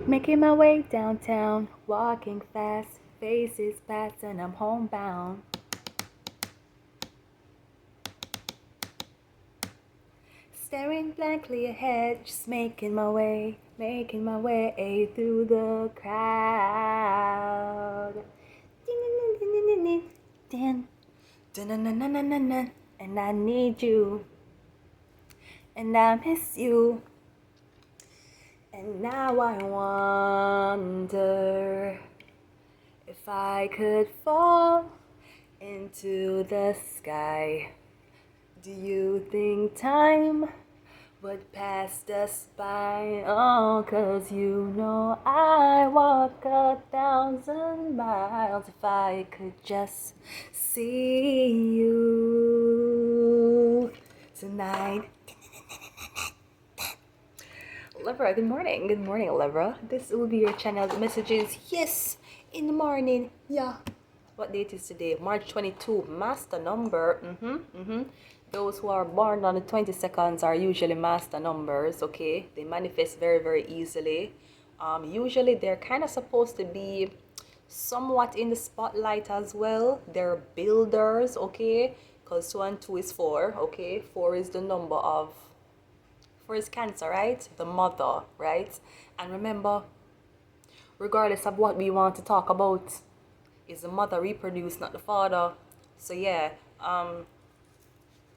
Making my way downtown, walking fast, faces pass and I'm homebound. Staring blankly ahead, just making my way through the crowd. And I need you, and I miss you. And now I wonder if I could fall into the sky. Do you think time would pass us by? Oh, 'cause you know I walk 1,000 miles if I could just see you tonight. Libra, good morning. Good morning, Libra. This will be your channeled messages. Yes, in the morning. Yeah. What date is today? March 22. Master number. Those who are born on the 22nd are usually master numbers, okay? They manifest very, very easily. Usually they're kind of supposed to be somewhat in the spotlight as well. They're builders, okay? Because 2 and 2 is 4, okay? 4 is the number of, 4 is Cancer, right? The mother, right? And remember, regardless of what we want to talk about, is the mother reproduced, not the father. So yeah,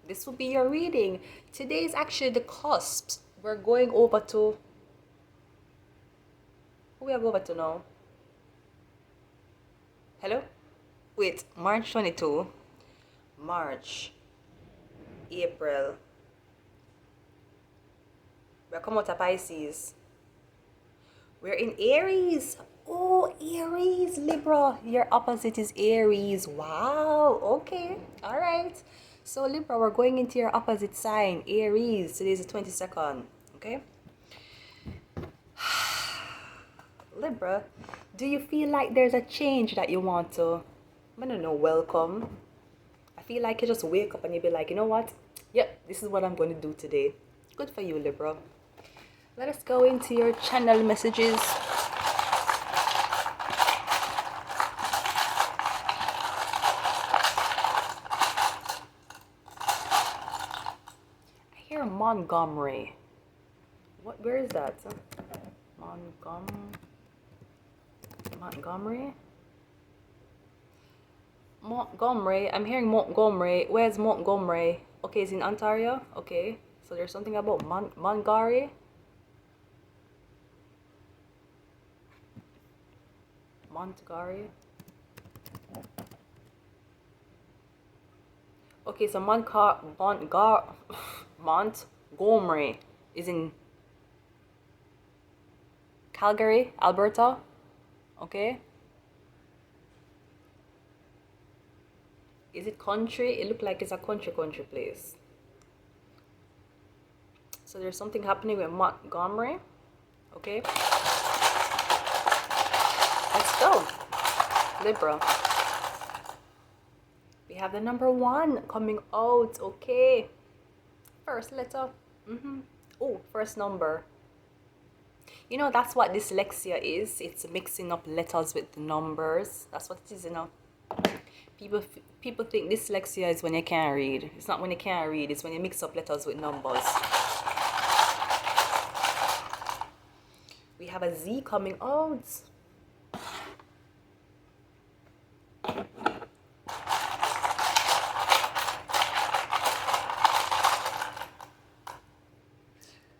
this will be your reading. Today is actually the cusps. We're going over to, who we are going over to now? Hello? Wait, March 22, March, April. We're coming out of Pisces. We're in Aries. Oh, Aries, Libra. Your opposite is Aries. Wow. Okay. All right. So, Libra, we're going into your opposite sign, Aries. Today's the 22nd. Okay. Libra, do you feel like there's a change that you want to, I don't know, welcome? I feel like you just wake up and you be like, you know what? Yep, this is what I'm going to do today. Good for you, Libra. Let us go into your channel messages. I hear Montgomery. What? Where is that? Montgomery? Montgomery. I'm hearing Montgomery. Where's Montgomery? Okay, it's in Ontario. Okay, so there's something about Montgomery. Montgomery. Okay, so Montgomery is in Calgary, Alberta. Okay. Is it country? It looked like it's a country place. So there's something happening with Montgomery. Okay. Let's go. Libra. We have the number 1 coming out. Okay. First letter. Oh, first number. You know, that's what dyslexia is. It's mixing up letters with the numbers. That's what it is, you know. People think dyslexia is when you can't read. It's not when you can't read. It's when you mix up letters with numbers. We have a Z coming out.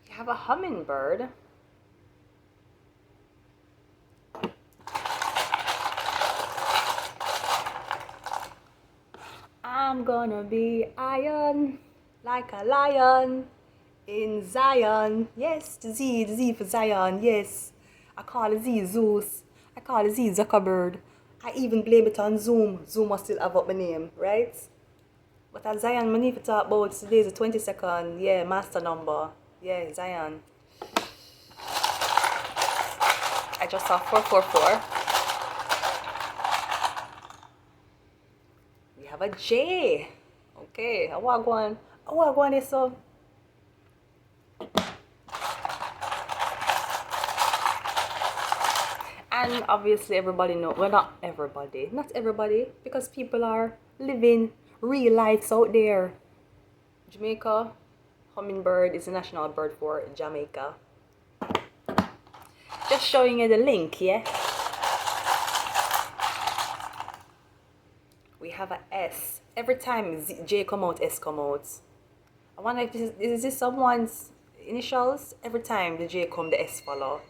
We have a hummingbird. I'm gonna be iron like a lion in Zion. Yes, the Z for Zion. Yes, I call the Z Zeus. I call the Z Zuckerberg. I even blame it on Zoom. Zoom must still have up my name, right? But at Zion, I need to talk about today's the 22nd. Yeah, master number. Yeah, Zion. I just saw 444. We have a J. Okay, I want one is so. And obviously everybody know, well, not everybody, because people are living real lives out there. Jamaica, hummingbird is the national bird for Jamaica. Just showing you the link, yeah. We have a S. Every time J come out, S come out. I wonder if is this someone's initials? Every time the J come, the S follow.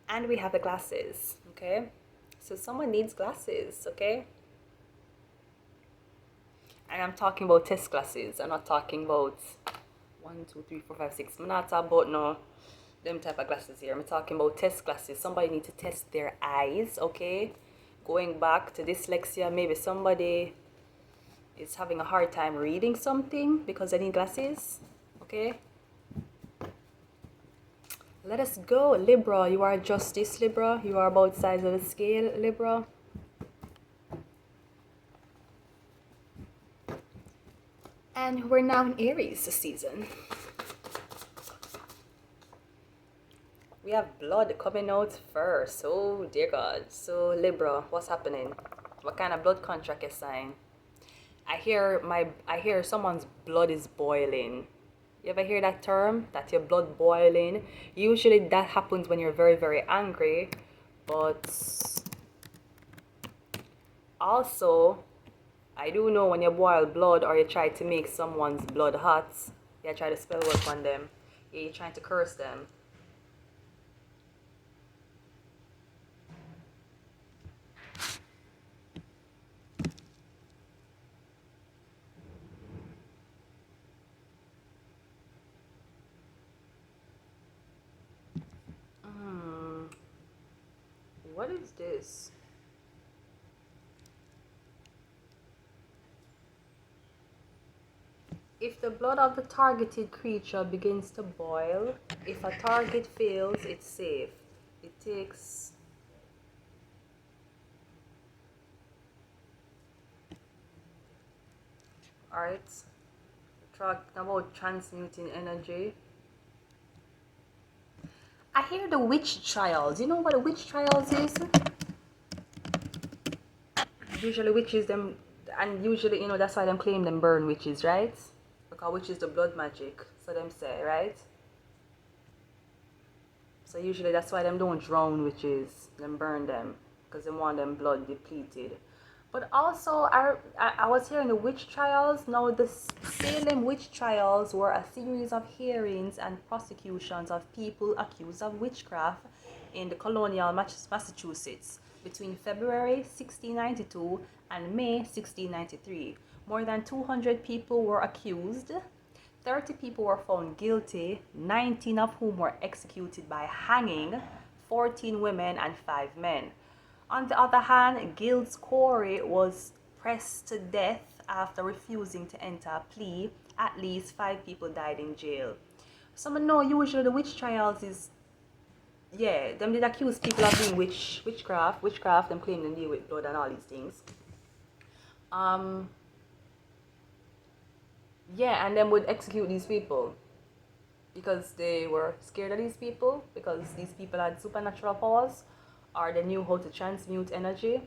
And we have the glasses, okay? So someone needs glasses, okay? And I'm talking about test glasses. I'm not talking about 1, 2, 3, 4, 5, 6. I'm not talking about no them type of glasses here. I'm talking about test glasses. Somebody needs to test their eyes, okay? Going back to dyslexia, maybe somebody is having a hard time reading something because they need glasses, okay? Let us go, Libra. You are justice, Libra. You are both sides of the scale, Libra. And we're now in Aries season. We have blood coming out first. Oh, dear God. So, Libra, what's happening? What kind of blood contract is signed? I hear someone's blood is boiling. You ever hear that term? That your blood boiling? Usually that happens when you're very, very angry. But also, I do know when you boil blood or you try to make someone's blood hot, you try to spell work on them, you're trying to curse them. What is this? If the blood of the targeted creature begins to boil, if a target fails, it's safe. It takes... Alright. Talking about transmuting energy. I hear the witch trials. You know what a witch trials is? Usually witches them, and usually, you know, that's why them claim them burn witches, right? Because witch is the blood magic, so them say, right? So usually that's why them don't drown witches, them burn them, because they want them blood depleted. But also, I was hearing the witch trials. Now, the Salem witch trials were a series of hearings and prosecutions of people accused of witchcraft in the colonial Massachusetts between February 1692 and May 1693. More than 200 people were accused. 30 people were found guilty, 19 of whom were executed by hanging, 14 women and 5 men. On the other hand, Gil's Corey was pressed to death after refusing to enter a plea. At least 5 people died in jail. Some know usually the witch trials is, yeah, them did accuse people of doing witchcraft, them claim them deal with blood and all these things. Yeah, and then would execute these people because they were scared of these people, because these people had supernatural powers, or they knew how to transmute energy.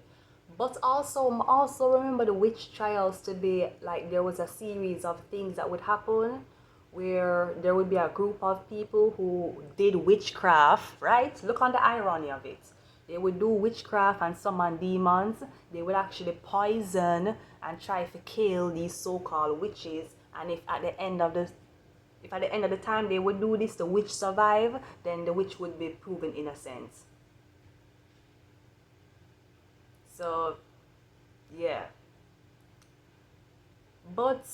But also remember the witch trials to be like there was a series of things that would happen where there would be a group of people who did witchcraft, right? Look on the irony of it. They would do witchcraft and summon demons. They would actually poison and try to kill these so-called witches. And if at the end of the time they would do this, the witch survive, then the witch would be proven innocent. So, yeah. But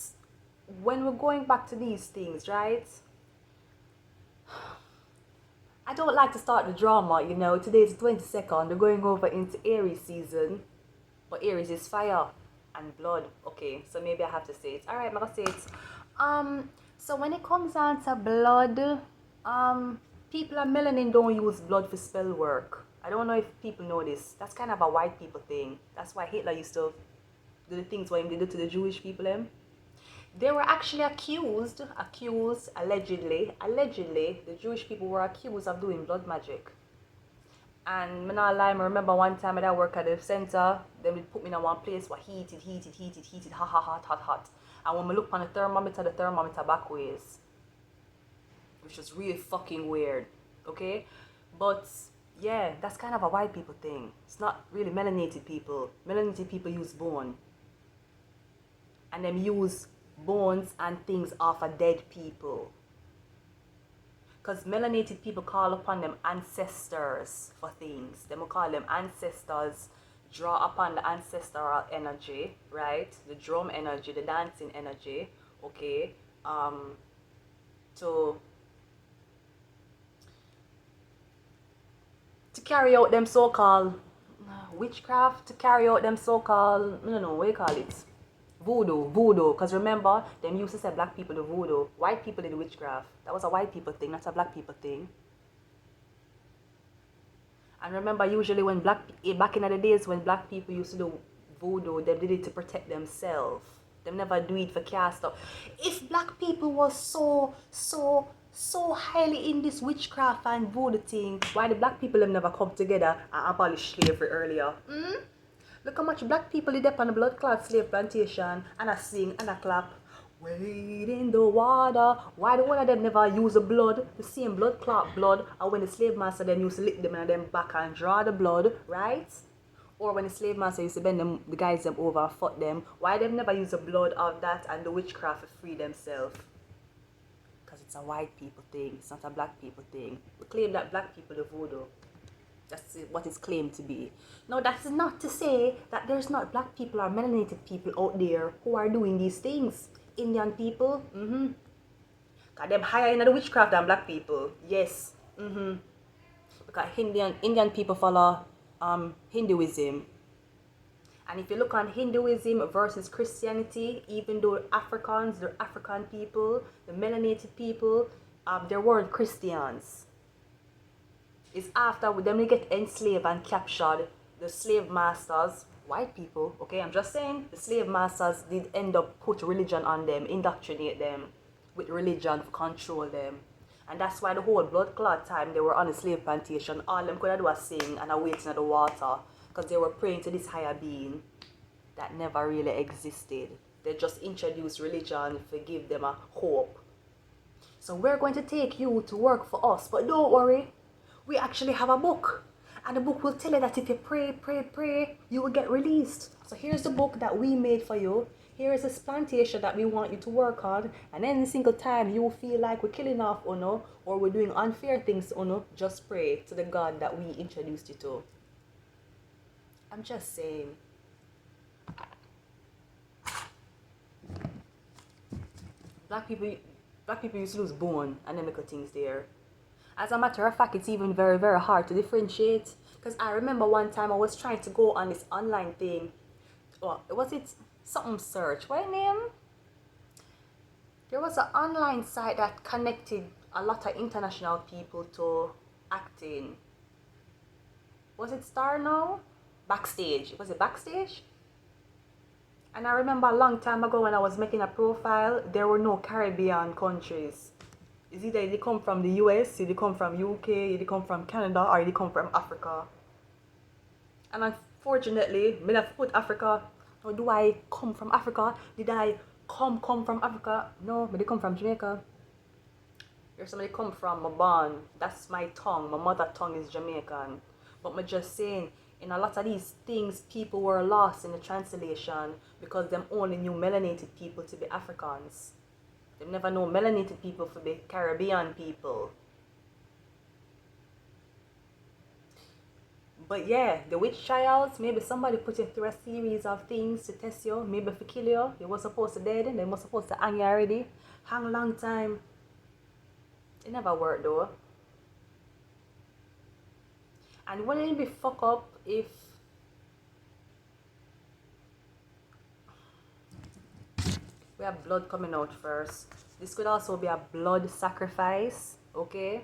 when we're going back to these things, right? I don't like to start the drama, you know. Today's the 22nd. We're going over into Aries season. But Aries is fire and blood. Okay, so maybe I have to say it. Alright, I'm gonna say it. So when it comes down to blood, people are melanin don't use blood for spell work. I don't know if people know this. That's kind of a white people thing. That's why Hitler used to the things what they do to the Jewish people them. They were actually accused, allegedly, the Jewish people were accused of doing blood magic. And me not lie, I remember one time I work at the center, they would put me in one place where heated, hot. And when I look on the thermometer back ways. Which is really fucking weird, okay? But yeah, that's kind of a white people thing. It's not really melanated people. Melanated people use bone. And them use bones and things off of dead people. Because melanated people call upon them ancestors for things. They will call them ancestors, draw upon the ancestral energy, right? The drum energy, the dancing energy, okay? To carry out them so-called witchcraft, to carry out them so-called, I don't know, what you call it? Voodoo. Because remember, them used to say black people do voodoo. White people did witchcraft. That was a white people thing, not a black people thing. And remember, usually when back in the days when black people used to do voodoo, they did it to protect themselves. They never do it for cast up. If black people was so highly in this witchcraft and voodoo thing, why the black people have never come together and abolish slavery earlier? Look how much black people did up on the blood clot slave plantation and I sing and I clap. Wade in the water. Why the one of them never use the blood, the same blood clot blood, and when the slave master them used to lick them in them back and draw the blood, right? Or when the slave master used to bend them, the guys them over and fuck them, why them never use the blood of that and the witchcraft to free themselves? Because it's a white people thing, it's not a black people thing. We claim that black people do voodoo. That's what it's claimed to be. Now, that's not to say that there's not black people or melanated people out there who are doing these things. Indian people, because them higher in the witchcraft than black people. Yes, because Indian people follow Hinduism. And if you look on Hinduism versus Christianity, even though Africans, the African people, the melanated people, they weren't Christians. It's after them they get enslaved and captured, the slave masters, white people, okay, I'm just saying, the slave masters did end up put religion on them, indoctrinate them with religion to control them. And that's why the whole blood clot time they were on the slave plantation, all them could do was sing and waiting at the water, because they were praying to this higher being that never really existed. They just introduced religion to give them a hope. So we're going to take you to work for us, but don't worry, we actually have a book. And the book will tell you that if you pray, you will get released. So here's the book that we made for you. Here is this plantation that we want you to work on. And any single time you feel like we're killing off Uno or we're doing unfair things to Uno, just pray to the God that we introduced you to. I'm just saying. Black people used to lose bone and then make things there. As a matter of fact, it's even very, very hard to differentiate. Because I remember one time I was trying to go on this online thing. Oh, was it something search? What name? There was an online site that connected a lot of international people to acting. Was it Star now? Backstage. Was it Backstage? And I remember a long time ago when I was making a profile, there were no Caribbean countries. It's either they come from the US, they come from UK, they come from Canada, or they come from Africa. And unfortunately, I have put Africa. Or do I come from Africa? Did I come from Africa? No, but they come from Jamaica. There's somebody come from my born. That's my tongue. My mother tongue is Jamaican. But I'm just saying, in a lot of these things, people were lost in the translation because them only knew melanated people to be Africans. They never know melanated people for the Caribbean people. But yeah, the witch trials, maybe somebody put you through a series of things to test you, maybe to kill you. They were supposed to dead, they were supposed to hang you already. Hang a long time. It never worked though. And wouldn't it be fuck up if we have blood coming out first? This could also be a blood sacrifice, okay?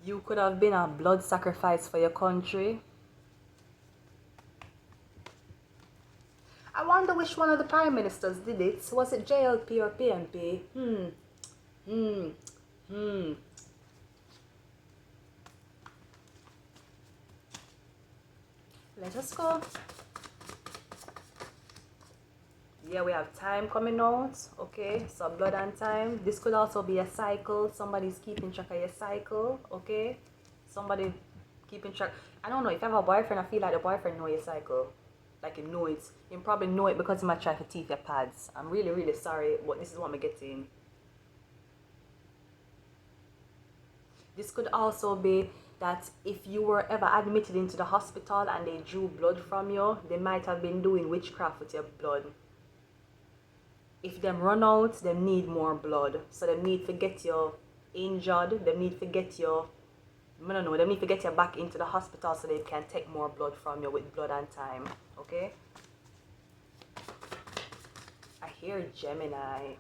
You could have been a blood sacrifice for your country. I wonder which one of the prime ministers did it. Was it JLP or PNP? Let us go. Yeah, we have time coming out. Okay, so blood and time. This could also be a cycle. Somebody's keeping track of your cycle. Okay, somebody keeping track. I don't know, if you have a boyfriend, I feel like the boyfriend know your cycle. Like, you know it. You probably know it because you might try to teeth your pads. I'm really, really sorry, but this is what I'm getting. This could also be that if you were ever admitted into the hospital and they drew blood from you, they might have been doing witchcraft with your blood. If them run out, they need more blood. So they need to get you injured. They need to get you, I don't know, they need to get you back into the hospital so they can take more blood from you with blood and time. Okay? I hear Gemini.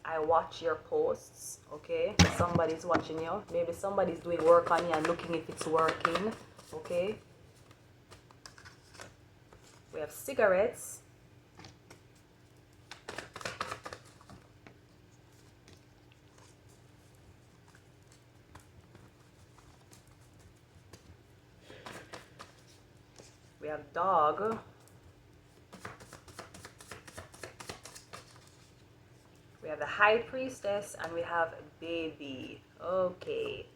I watch your posts. Okay? Somebody's watching you. Maybe somebody's doing work on you and looking if it's working. Okay? We have cigarettes. We have dog. We have the high priestess and we have baby. Okay.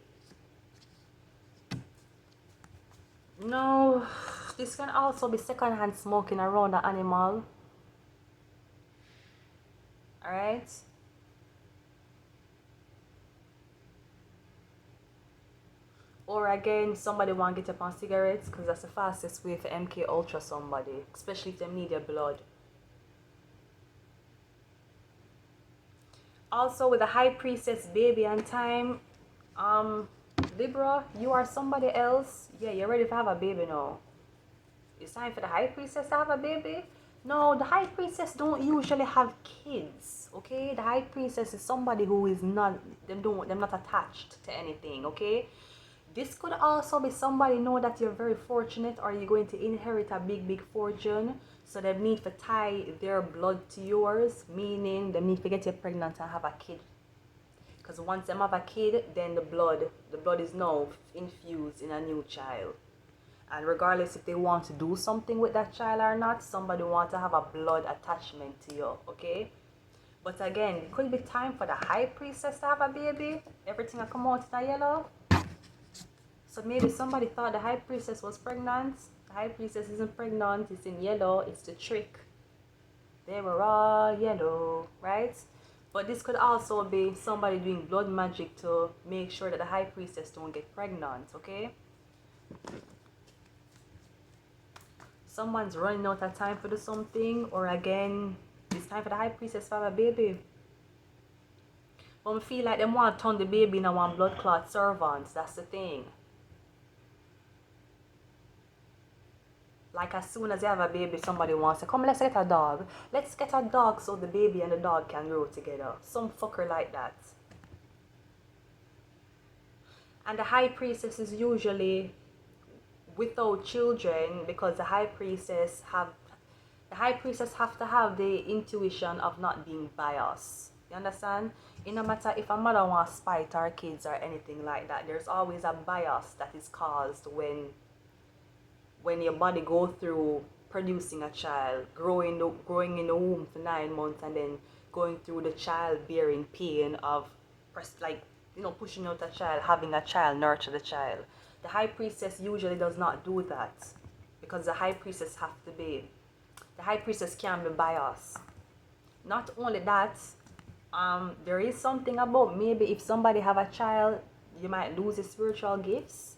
No, this can also be secondhand smoking around the animal. Alright. Or again, somebody want to get up on cigarettes because that's the fastest way for MK Ultra somebody, especially if they need your blood. Also with the high priestess, baby and time, Libra, you are somebody else. Yeah, you're ready to have a baby now. It's time for the high priestess to have a baby. No, the high priestess don't usually have kids. Okay, the high priestess is somebody who is not, they're not attached to anything. Okay. This could also be somebody know that you're very fortunate or you're going to inherit a big fortune. So they need to tie their blood to yours, meaning they need to get you pregnant and have a kid. Because once they have a kid, then the blood is now infused in a new child. And regardless if they want to do something with that child or not, somebody wants to have a blood attachment to you, okay? But again, it could be time for the high priestess to have a baby. Everything will come out in a yellow. So maybe somebody thought the high priestess was pregnant. The high priestess isn't pregnant. It's in yellow. It's the trick. They were all yellow, right? But this could also be somebody doing blood magic to make sure that the high priestess don't get pregnant, okay? Someone's running out of time to do something, or again, it's time for the high priestess to have a baby. But I feel like they want to turn the baby into one blood clot servants. That's the thing. Like as soon as you have a baby, somebody wants to come, let's get a dog. Let's get a dog so the baby and the dog can grow together. Some fucker like that. And the high priestess is usually without children because the high priestess have to have the intuition of not being biased. You understand? It no matter if a mother wants to spite her kids or anything like that, there's always a bias that is caused when your body go through producing a child, growing in the womb for 9 months, and then going through the childbearing pain of, like, you know, pushing out a child, having a child, nurture the child. The high priestess usually does not do that because the high priestess can be biased. Not only that, there is something about maybe if somebody have a child, you might lose his spiritual gifts.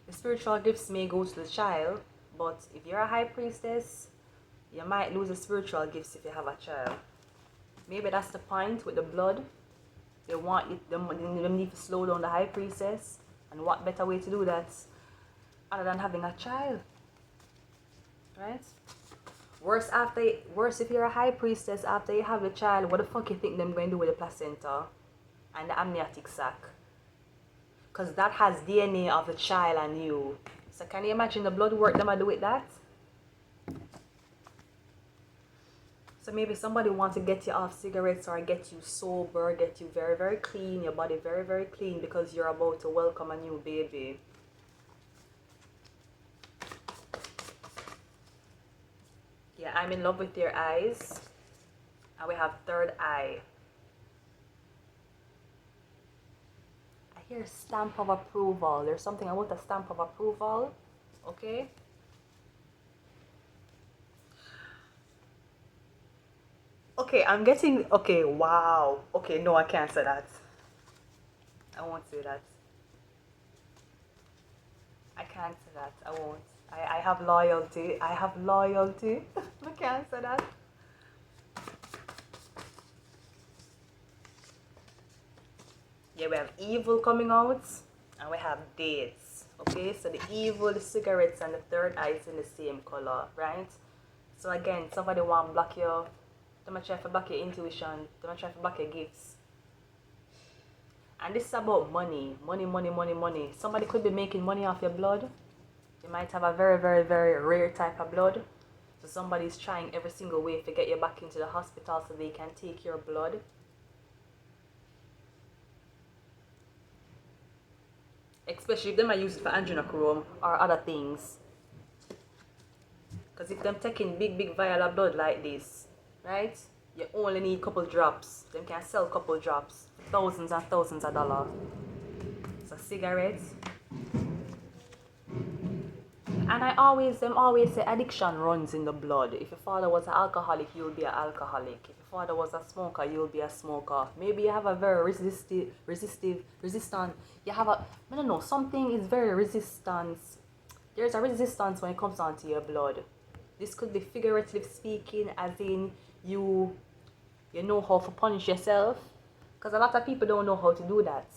The spiritual gifts may go to the child, but if you're a high priestess, you might lose the spiritual gifts if you have a child. Maybe that's the point with the blood. They need to slow down the high priestess. And what better way to do that other than having a child? Right? Worse if you're a high priestess after you have the child, what the fuck you think them going to do with the placenta and the amniotic sac? Because that has DNA of the child and you. So can you imagine the blood work them I do with that? So maybe somebody wants to get you off cigarettes or get you sober, get you very, very clean, your body very, very clean because you're about to welcome a new baby. Yeah, I'm in love with your eyes. And we have third eye. I hear stamp of approval. There's something about a stamp of approval. Okay? Okay, I'm getting... Okay, wow. Okay, no, I can't say that. I won't say that. I can't say that. I won't. I have loyalty. I have loyalty. I can't say that. Yeah, we have evil coming out. And we have dates. Okay, so the evil, the cigarettes, and the third eye is in the same color, right? So again, somebody want to block your... They might try to block your intuition. They might try to block your gifts. And this is about money. Money, money, money, money. Somebody could be making money off your blood. You might have a very, very, very rare type of blood. So somebody's trying every single way to get you back into the hospital so they can take your blood. Especially if they might use it for adrenochrome or other things. Because if them taking big, big vial of blood like this, right? You only need a couple drops. Them can sell a couple drops. Thousands and thousands of dollars. So cigarettes. And them always say addiction runs in the blood. If your father was an alcoholic, you'll be an alcoholic. If your father was a smoker, you'll be a smoker. Maybe you have a very resistant. You have a, I don't know, something is very resistance. There's a resistance when it comes down to your blood. This could be figuratively speaking, as in you know how to punish yourself. Because a lot of people don't know how to do that.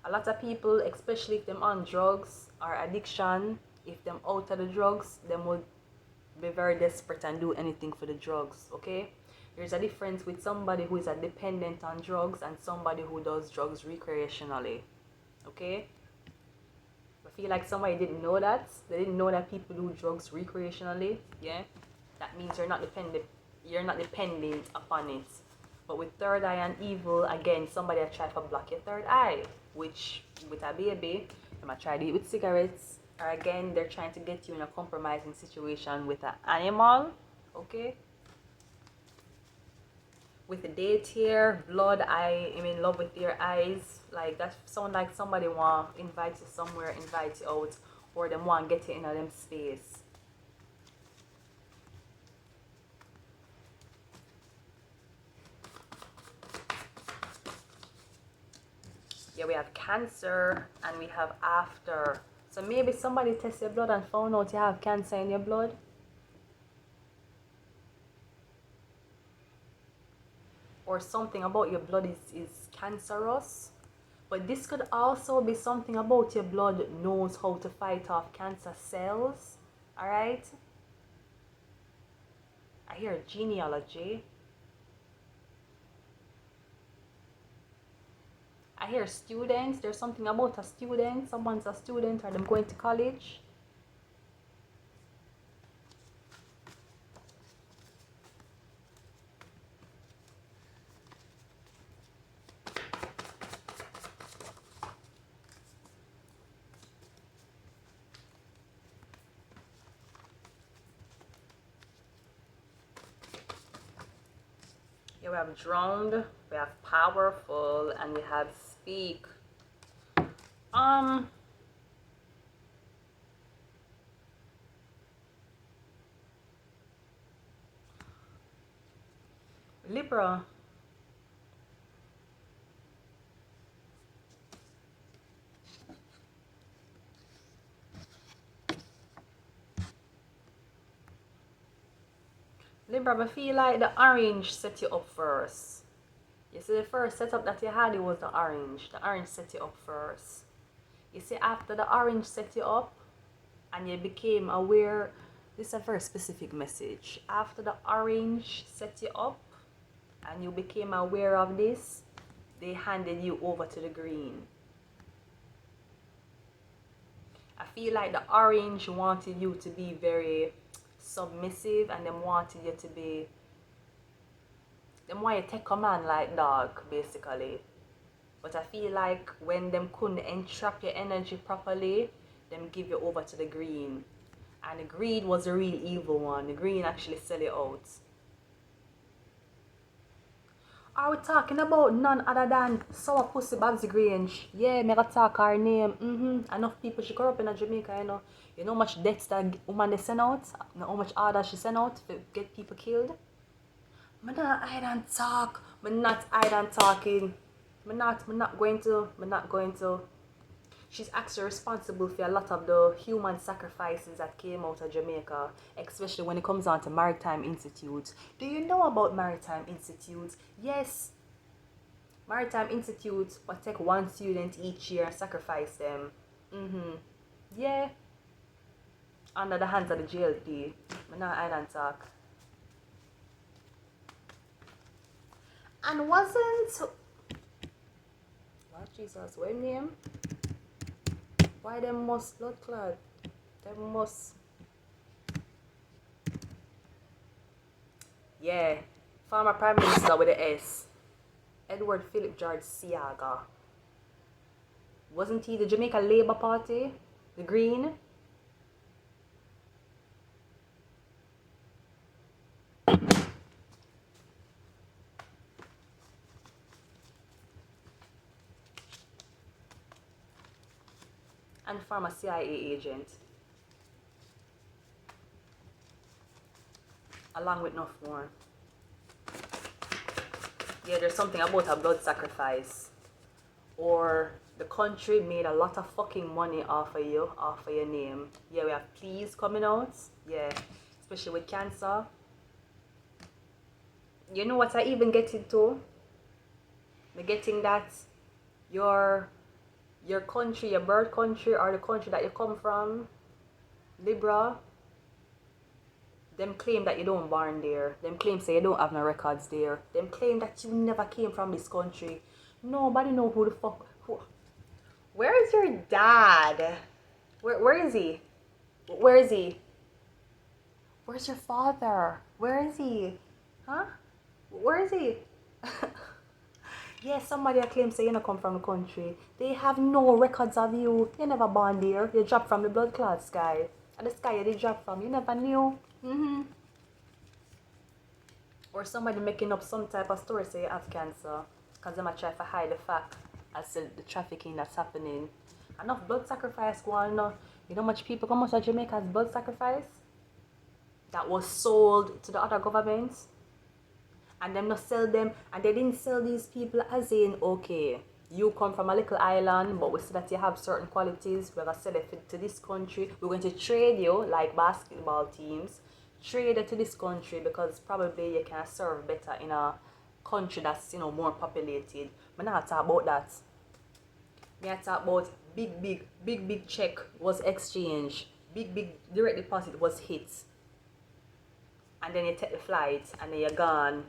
A lot of people, especially if them on drugs or addiction, if them out of the drugs, them will be very desperate and do anything for the drugs, okay? There's a difference with somebody who is a dependent on drugs and somebody who does drugs recreationally, okay? I feel like somebody didn't know that. They didn't know that people do drugs recreationally, yeah? That means you're not dependent upon it. But with third eye and evil, again, somebody has tried to block your third eye, which with a baby, they might try to eat with cigarettes, or again, they're trying to get you in a compromising situation with an animal, okay? With the date here, blood, I am in love with your eyes. Like, that sound like somebody want to invite you somewhere, invite you out, or them want to get you in a them space. Yeah, we have Cancer and we have after. So maybe somebody tested your blood and found out you have cancer in your blood. Or something about your blood is cancerous. But this could also be something about your blood knows how to fight off cancer cells. Alright? I hear genealogy. I hear students. There's something about a student. Someone's a student or them going to college. Here we have drowned, we have powerful, and we have speak. Libra. Libra, I feel like the orange set you up first. You see, the first setup that you had, it was the orange. The orange set you up first. You see, after the orange set you up and you became aware, this is a very specific message. After the orange set you up and you became aware of this, they handed you over to the green. I feel like the orange wanted you to be very submissive, and them wanted you to be, them want you to take command like dog, basically. But I feel like when them couldn't entrap your energy properly, them give you over to the green. And the green was the real evil one. The green actually sell you out. Are we talking about none other than 𝒂𝒄𝒆 𝒂𝒂𝒏𝒔𝒕? Yeah, me gonna talk her name. Enough people she grew up in Jamaica, you know. You know how much deaths that woman they send out? You know how much orders she send out to get people killed? Me not hide and talk. Me not hide and talking. Me not going to. She's actually responsible for a lot of the human sacrifices that came out of Jamaica, especially when it comes on to Maritime Institute. Do you know about Maritime Institute? Yes, Maritime Institute will take one student each year and sacrifice them. Yeah, under the hands of the JLP. I'm not island talk. And wasn't, Lord Jesus, what name? Why them must blood clot? Them must. Yeah, former Prime Minister with the S. 𝒂𝒈𝒂𝒊𝒏𝒔𝒕. Wasn't he the Jamaica Labour Party? The Green? And former CIA agent. Along with enough more. Yeah, there's something about a blood sacrifice. Or the country made a lot of fucking money off of you, off of your name. Yeah, we have pleas coming out. Yeah, especially with cancer. You know what I even get into? I'm getting that your country, your birth country, or the country that you come from, Libra, them claim that you don't born there. Them claim say you don't have no records there. Them claim that you never came from this country. Nobody know who the fuck. Where is your dad? Where is he? Where is he? Where's your father? Where is he? Huh? Where is he? Yeah, somebody claims say you don't come from the country. They have no records of you. You never born there. You dropped from the blood clot sky. And the sky you did drop from. You never knew. Or somebody making up some type of story say you have cancer. Because they might try to hide the fact as to the trafficking that's happening. Enough blood sacrifice going on. You know how much people come out of Jamaica as blood sacrifice? That was sold to the other governments. And them not sell them, and they didn't sell these people as in, okay, you come from a little island, but we see that you have certain qualities, we're going to sell it to this country, we're going to trade you, like basketball teams, trade it to this country because probably you can serve better in a country that's, you know, more populated. I'm not talking about that. I talk about big check was exchanged, big direct deposit was hit, and then you take the flight, and then you're gone.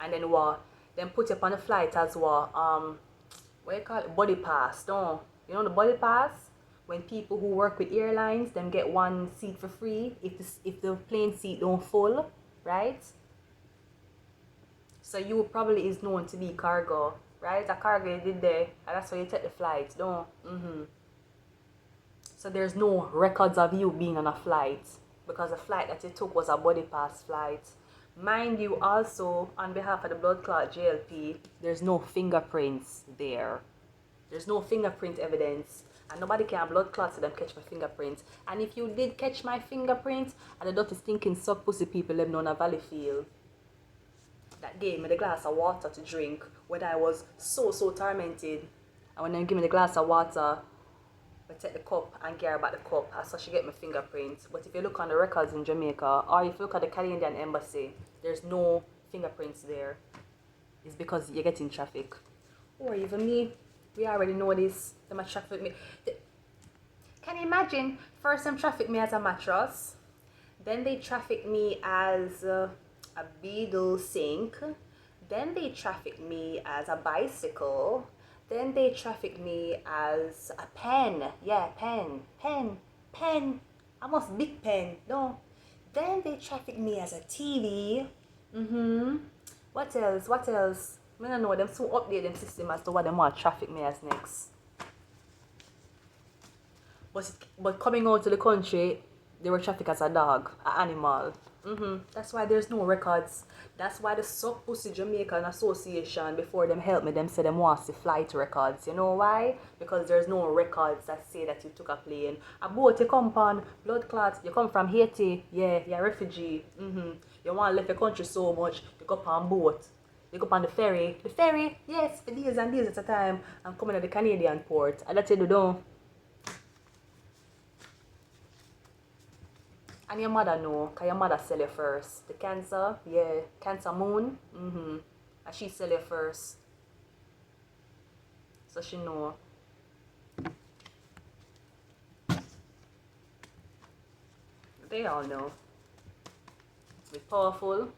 And then what? Then put you on the flight as what? What you call it? Body pass. No, you know the body pass. When people who work with airlines, them get one seat for free if the plane seat don't full, right? So you probably is known to be cargo, right? A cargo you did there, and that's why you take the flight. No. So there's no records of you being on a flight because the flight that you took was a body pass flight. Mind you, also, on behalf of the blood clot JLP, there's no fingerprints there. There's no fingerprint evidence. And nobody can blood clot so them catch my fingerprints. And if you did catch my fingerprints, and the dirty stinking �𝒄𝒆 people live on a valley field that gave me the glass of water to drink when I was so tormented. And when they give me the glass of water, I take the cup and care about the cup. I saw she get my fingerprints. But if you look on the records in Jamaica, or if you look at the Canadian embassy, there's no fingerprints there. It's because you're getting traffic. Or even me, we already know this. They might traffic me. Can you imagine? First them traffic me as a mattress. Then they traffic me as a beadle sink. Then they traffic me as a bicycle. Then they traffic me as a pen. Yeah, pen. pen. I must big pen. No. Then they traffic me as a TV. What else? What else? I don't know. Them so update them system as to what them want traffic me as next. But coming out to the country, they were trafficked as a dog, an animal. That's why there's no records. That's why the Suck Pussy Jamaican Association, before them help me, them say them wants the flight records. You know why? Because there's no records that say that you took a plane. A boat you come on, blood clots, you come from Haiti, yeah, you're a refugee. You want to leave your country so much, you go up on boat. You go up on the ferry. The ferry, yes, for days and days at a time. I'm coming to the Canadian port. And that's it, you don't. And your mother know, because your mother sell you first. The Cancer, yeah, Cancer Moon, and she sell you first. So she know. They all know. Be powerful.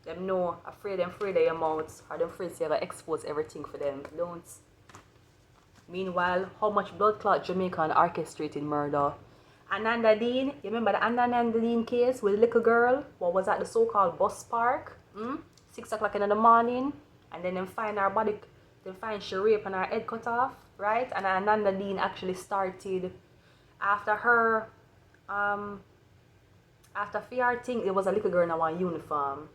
Them know, afraid of your mouth, or them afraid you're going to expose everything for them. Don't. Meanwhile, how much blood clot Jamaican orchestrated murder? Ananda Dean, you remember the Ananda Dean case with the little girl? What was at the so-called bus park? 6 o'clock in the morning. And then them find her body, they find she raped and her head cut off, right? And Ananda Dean actually started after her, after fear thing, it was a little girl in a uniform.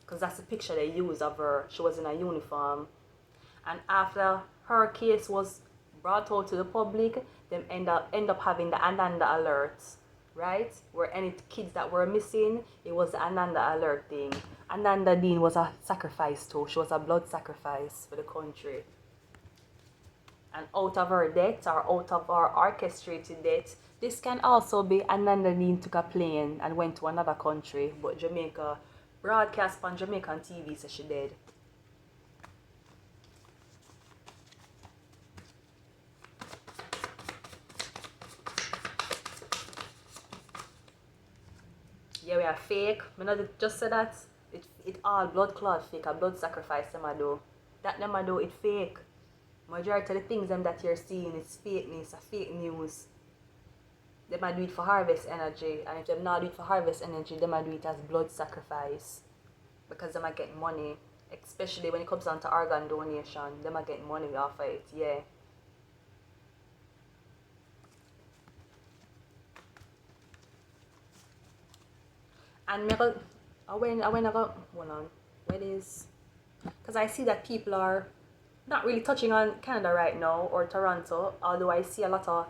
Because that's the picture they used of her. She was in a uniform. And after her case was brought out to the public, them end up having the Ananda alerts, right? Where any kids that were missing, it was the Ananda alert thing. Ananda Dean was a sacrifice too. She was a blood sacrifice for the country. And out of her death, or out of her orchestrated death, this can also be Ananda Dean took a plane and went to another country, but Jamaica broadcast on Jamaican TV, so she did. Yeah, we are fake. I not just say that. It all blood clot fake, a blood sacrifice them a do. That them a do, it fake. Majority of the things them that you're seeing is fakeness, a fake news. They might do it for harvest energy, and if them not do it for harvest energy, they might do it as blood sacrifice. Because they might get money. Especially when it comes down to organ donation, they might get money off of it, yeah. And when I go, hold on, where is, because I see that people are not really touching on Canada right now, or Toronto, although I see a lot of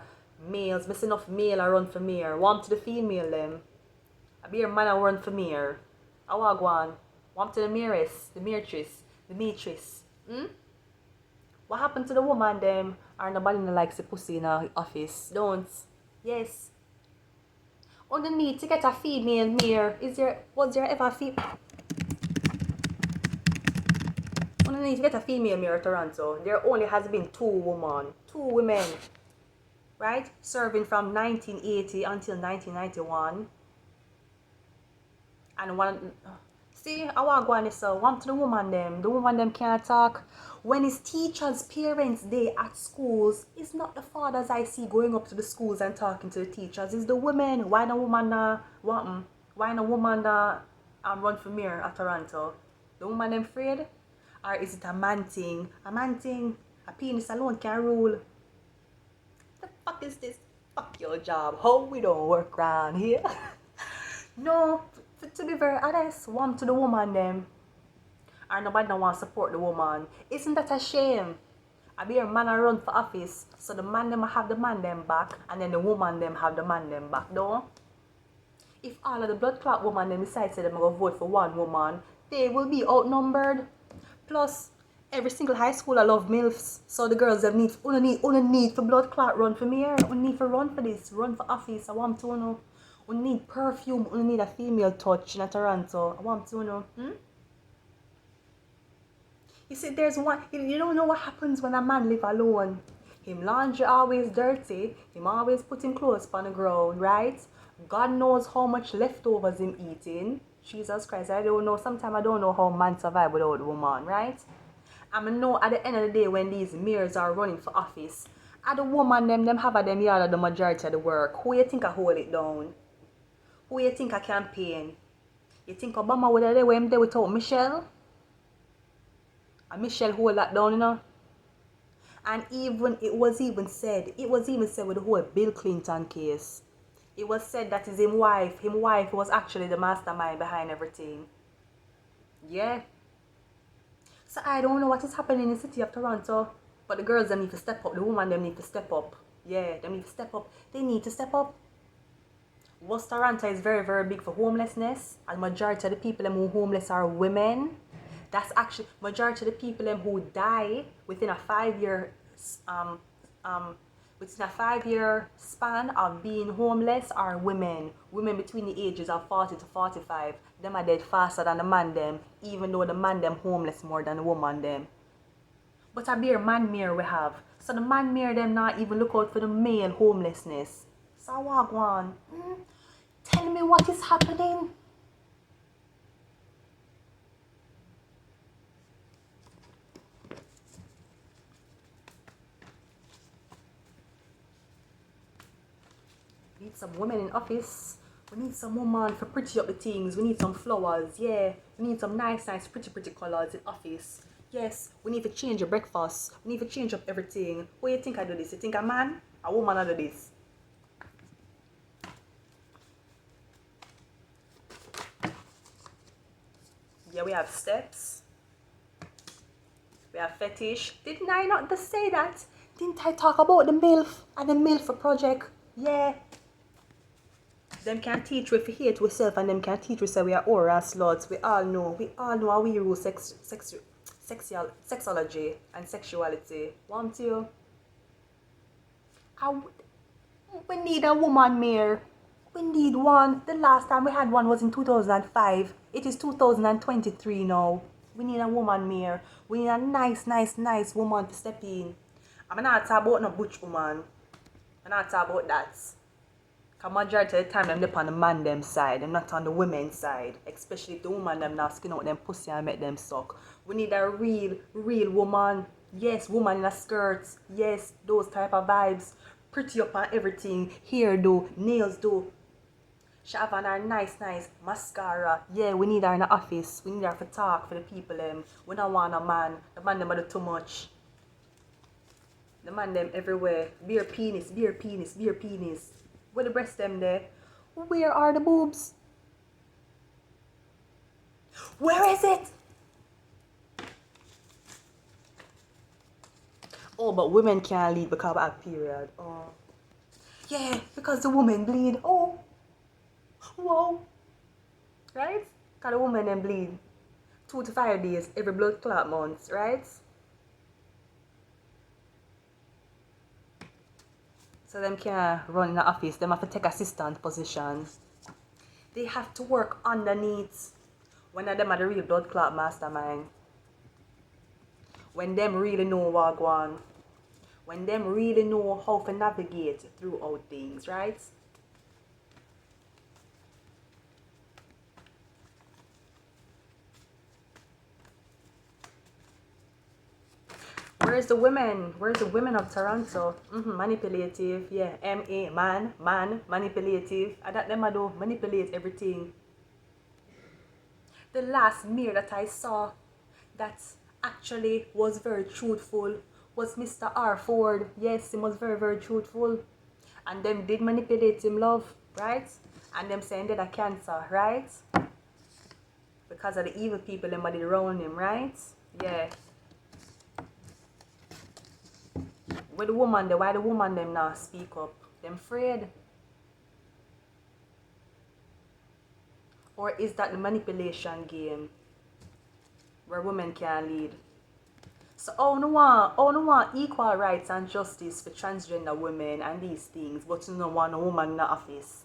males, missing enough male are run for mayor. Want to the female them. I be a man I run for mayor. I want go on. Want to the mayoress, the matrix. What happened to the woman them? Or nobody likes the pussy in the office. Don't. Yes. On the need to get a female mayor, was there ever a female? On the need to get a female mayor in Toronto, there only has been two women, right? Serving from 1980 until 1991. And one, see, I want to go on this, one to the woman them can't talk. When it's teachers' parents' day at schools, it's not the fathers I see going up to the schools and talking to the teachers. It's the women. Why no woman Why no woman run for mayor at Toronto? The woman them afraid? Or is it a man thing? A penis alone can rule. The fuck is this? Fuck your job. How we don't work around here? No, to be very honest, one to the woman them. Or nobody don't want to support the woman. Isn't that a shame? I be a man a run for office, so the man them have the man them back, and then the woman them have the man them back, though. If all of the blood clot woman them decide say them go vote for one woman, they will be outnumbered. Plus, every single high school I love MILFs, so the girls them need for blood clot run for mayor, need for run for this, run for office. I want to know. We need perfume, we need a female touch in Toronto. I want to know. You see, there's one, you don't know what happens when a man live alone. Him laundry always dirty, him always putting clothes on the ground, right? God knows how much leftovers him eating. Jesus Christ, I don't know, sometimes I don't know how man survive without a woman, right? I know at the end of the day when these mayors are running for office, Are the woman them have a them yard the majority of the work. Who you think I hold it down? Who you think I campaign? You think Obama would have there when there without Michelle? And Michelle hold that down, you know? And even it was even said with the whole Bill Clinton case. It was said that his wife was actually the mastermind behind everything. Yeah. So I don't know what is happening in the city of Toronto. But the girls them need to step up. The women them need to step up. Yeah, they need to step up. They need to step up. West Toronto is very, very big for homelessness. And majority of the people them who homeless are women. That's actually majority of the people them who die within a 5-year span of being homeless are women. Women between the ages of 40 to 45. Them are dead faster than the man them, even though the man them homeless more than the woman them. But a bare man mirror we have. So the man mirror them not even look out for the male homelessness. So Wagwan, tell me what is happening. We need some women in office. We need some woman for pretty up the things. We need some flowers, yeah. We need some nice, pretty colors in office. Yes, we need to change your breakfast. We need to change up everything. What do you think I do this? You think a man? A woman I do this? Yeah, we have steps. We have fetish. Didn't I not just say that? Didn't I talk about the MILF and the MILF project? Yeah. Them can teach we if we hate ourselves and them can teach we say we are oral sluts. We all know how we use sexology and sexuality. Want you? We need a woman mayor. We need one. The last time we had one was in 2005. It is 2023 now. We need a woman mayor. We need a nice woman to step in. I'm not talking about no butch woman. I'm not talking about that. Because majority of the time, them on the man them side. Them not on the women's side. Especially if the woman them now skin out them pussy and make them suck. We need a real woman. Yes, woman in a skirt. Yes, those type of vibes. Pretty up on everything. Hair do, nails do. She have on her nice mascara. Yeah, we need her in the office. We need her for talk for the people them. We don't want a man. The man them do too much. The man them everywhere. Bare penis. Where the breast them there? Where are the boobs? Where is it? Oh, but women can't lead because of a period. Oh. Yeah, because the women bleed. Oh. Whoa. Right? Because the women then bleed 2 to 5 days every blood clot month, right? So them can't run in the office. Them have to take assistant positions. They have to work underneath. When them are the real blood clot mastermind. When them really know what go on. When them really know how to navigate throughout things, right? Where's the women? Where's the women of Toronto? Manipulative, yeah. man, manipulative. And that them I do manipulate everything. The last mirror that I saw that actually was very truthful was Mr. R. Ford. Yes, he was very, very truthful. And them did manipulate him, love, right? And them saying that a cancer, right? Because of the evil people them body around him, right? Yeah. Why the woman them not speak up? Them afraid? Or is that the manipulation game where women can lead? So no want equal rights and justice for transgender women and these things, but you don't want a woman in the office?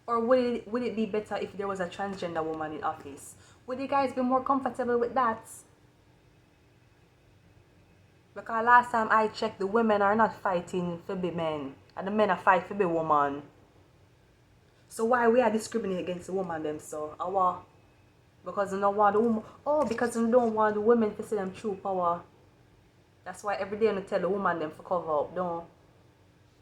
Or would it be better if there was a transgender woman in office? Would you guys be more comfortable with that? Because last time I checked, the women are not fighting for the men, and the men are fighting for the woman. So why we are discriminating against the woman them so? Because they don't want the woman. Oh, because they don't want the women to see them true power. That's why every day I tell the woman them to cover up, don't.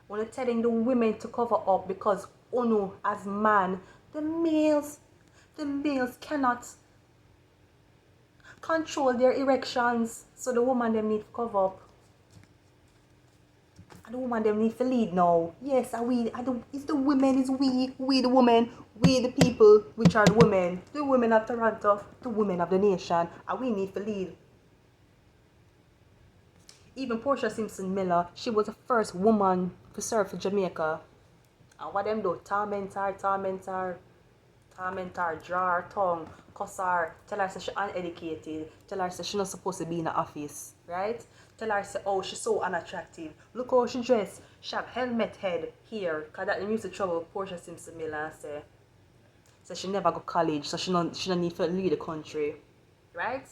When telling the women to cover up because Ono as man, the males cannot control their erections. So the woman them need to cover up. And the woman them need to lead now. Yes, it's the women, it's we the women, we the people, which are the women of Toronto, the women of the nation, and we need to lead. Even Portia Simpson Miller, she was the first woman to serve for Jamaica. And what them do? Torment her, draw her tongue, cuss her, tell her she's uneducated, tell her she's not supposed to be in the office, right? Tell her oh she's so unattractive. Look how she dressed. She have helmet head here, cause that used to trouble Portia Simpson Miller and say she never go college, so she don't need to lead the country, right?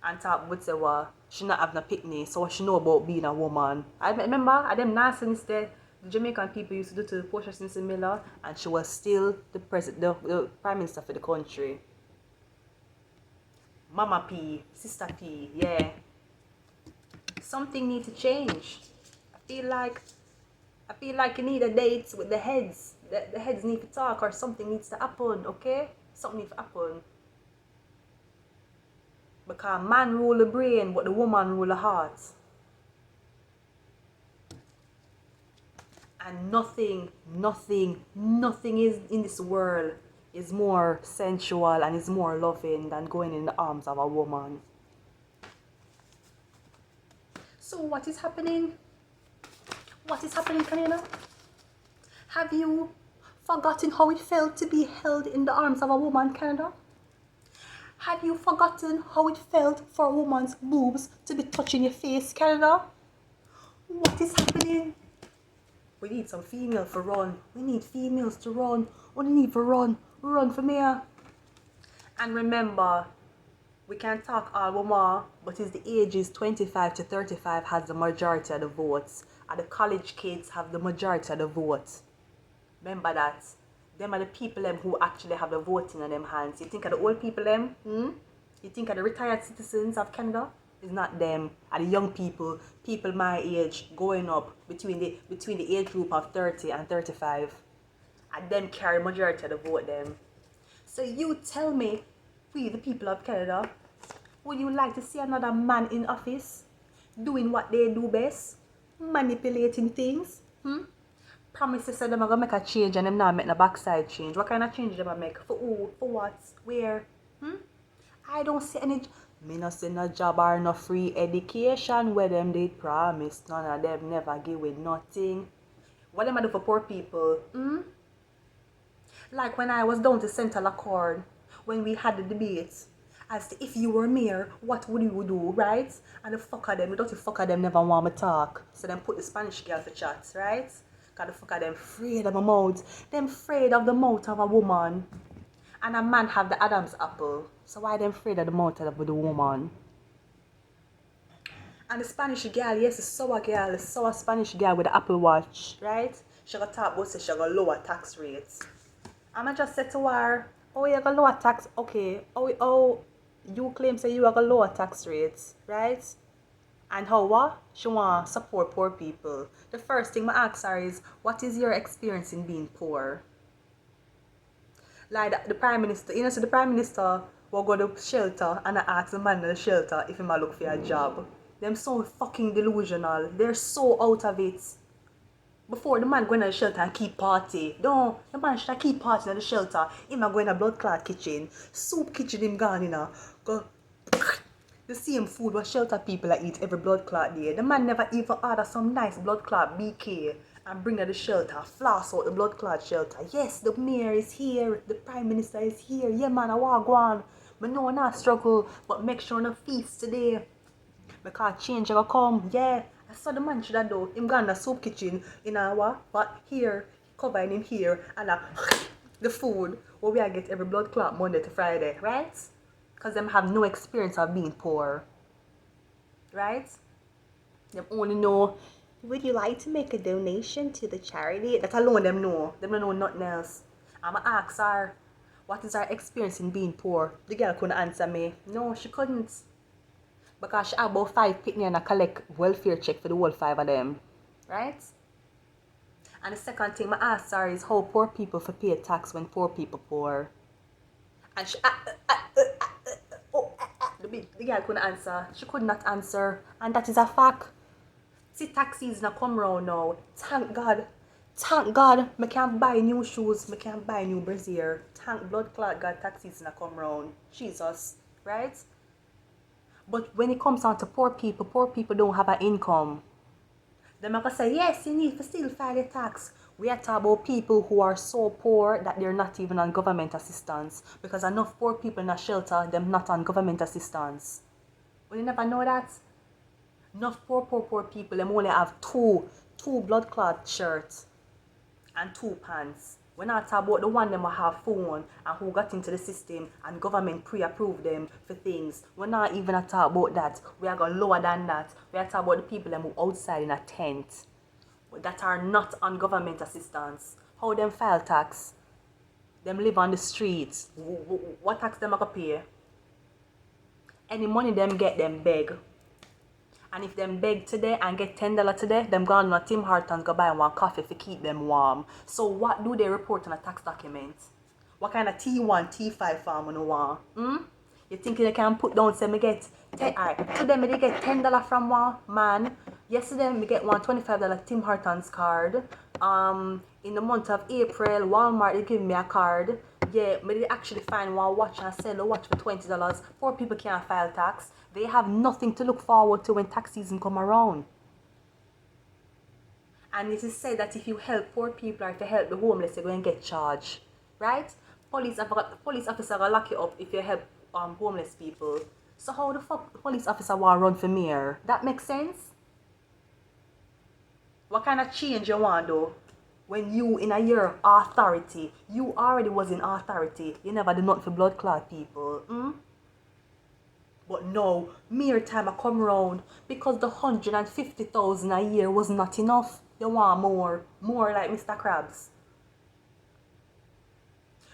And talk would say well she not having a picnic, so what she know about being a woman. I remember at them nonsense there the Jamaican people used to do to Portia Simpson Miller, and she was still the prime minister for the country. Mama P, Sister P, yeah. Something needs to change. I feel like you need a date with the heads. The heads need to talk, or something needs to happen, okay? Something needs to happen. Because man rule the brain, but the woman rule the heart. And nothing is in this world is more sensual and is more loving than going in the arms of a woman. So what is happening? What is happening, Kanina? Have you forgotten how it felt to be held in the arms of a woman, Canada? Have you forgotten how it felt for a woman's boobs to be touching your face, Canada? What is happening? We need some females to run. We need females to run. We need to run. Run for me. And remember, we can talk all women, but it's the ages 25 to 35 has the majority of the votes. And the college kids have the majority of the votes. Remember that. Them are the people who actually have the voting in them hands. You think of the old people You think of the retired citizens of Canada? It's not them. Are the young people my age going up between the age group of 30 and 35. And them carry majority of the vote them. So you tell me, we the people of Canada, would you like to see another man in office doing what they do best? Manipulating things? Promises say them are gonna make a change and them not make a backside change. What kind of change them make? For who? For what? Where? I don't see any. Me not see no job or no free education where them they promise. None of them never give with nothing. What them I do for poor people? Like when I was down to Central Accord, when we had the debates as to if you were mayor, what would you do, right? And the fucker them, the dirty fucker them never want me talk. So them put the Spanish girl for chat, right? Cause the fucker them afraid of my mouth. Them afraid of the mouth of a woman. And a man have the Adam's apple. So why them afraid of the mouth of the woman? And the Spanish girl, yes, the sour girl, the sour Spanish girl with the Apple Watch, right? She got talk about say she got lower tax rates. And I just said to her, oh, you got lower tax, okay. Oh, you claim say you got lower tax rates, right? And how what? She want to support poor people. The first thing I ask her is, what is your experience in being poor? Like the Prime Minister, you know, so the Prime Minister will go to the shelter and I ask the man in the shelter if he might look for a job. Them so fucking delusional. They're so out of it. Before the man go in the shelter and keep party. No, the man should keep party in the shelter. He might go in a blood clot kitchen. Soup kitchen him gone in a go. The same food what shelter people that eat every blood clot day. The man never even order some nice blood clot BK and bring to the shelter, floss out the blood clot shelter. Yes, the mayor is here, the prime minister is here. Yeah man, I want to go on. But no, not struggle, but make sure no feast today. Because change will come. Yeah, I saw the man should have do. Him gone in the soup kitchen in our what here, covering him here and the food where we get every blood clot Monday to Friday, right? Because them have no experience of being poor. Right? Them only know, would you like to make a donation to the charity? That alone them know. Them don't know nothing else. I'ma ask her, what is her experience in being poor? The girl couldn't answer me. No, she couldn't. Because she had about 5 picnic and I collect welfare check for the whole 5 of them. Right? And the second thing I asked her is how poor people for pay tax when poor people poor. And she, the girl couldn't answer. She could not answer. And that is a fact. See, tax season come round now. Thank God. Thank God. I can't buy new shoes. I can't buy new brassiere. Thank blood clot God tax season come round. Jesus. Right? But when it comes down to poor people don't have an income. They're going to say, yes, you need to still file your tax. We are talking about people who are so poor that they're not even on government assistance. Because enough poor people in a shelter, they're not on government assistance. Well, you never know that? Enough poor people, them only have two blood clot shirts and 2 pants. We're not talking about the one them who have phone and who got into the system and government pre-approved them for things. We're not even talking about that. We are going lower than that. We are talking about the people them who outside in a tent that are not on government assistance. How them file tax? Them live on the streets. What tax them are going to pay? Any money them get, them beg. And if them beg today and get $10 today, them gone to Tim Hortons go buy one coffee to keep them warm. So what do they report on a tax document? What kind of T1, T5 farm you want? You think they can put down say me get alright, today me they get $10 from one man. Yesterday me get one $25 Tim Hortons card. In the month of April, Walmart they give me a card. Yeah, me they actually find one watch and sell a watch for $20. Poor people can't file tax. They have nothing to look forward to when tax season come around. And it is said that if you help poor people or if you help the homeless, you're going to get charged. Right? Police officer will lock you up if you help homeless people. So how the fuck the police officer want to run for mayor? That makes sense? What kind of change you want though? When you in a year of authority, you already was in authority. You never did nothing for blood clot people. But no, mere time I come round because the 150,000 a year was not enough. You want more like Mr. Krabs.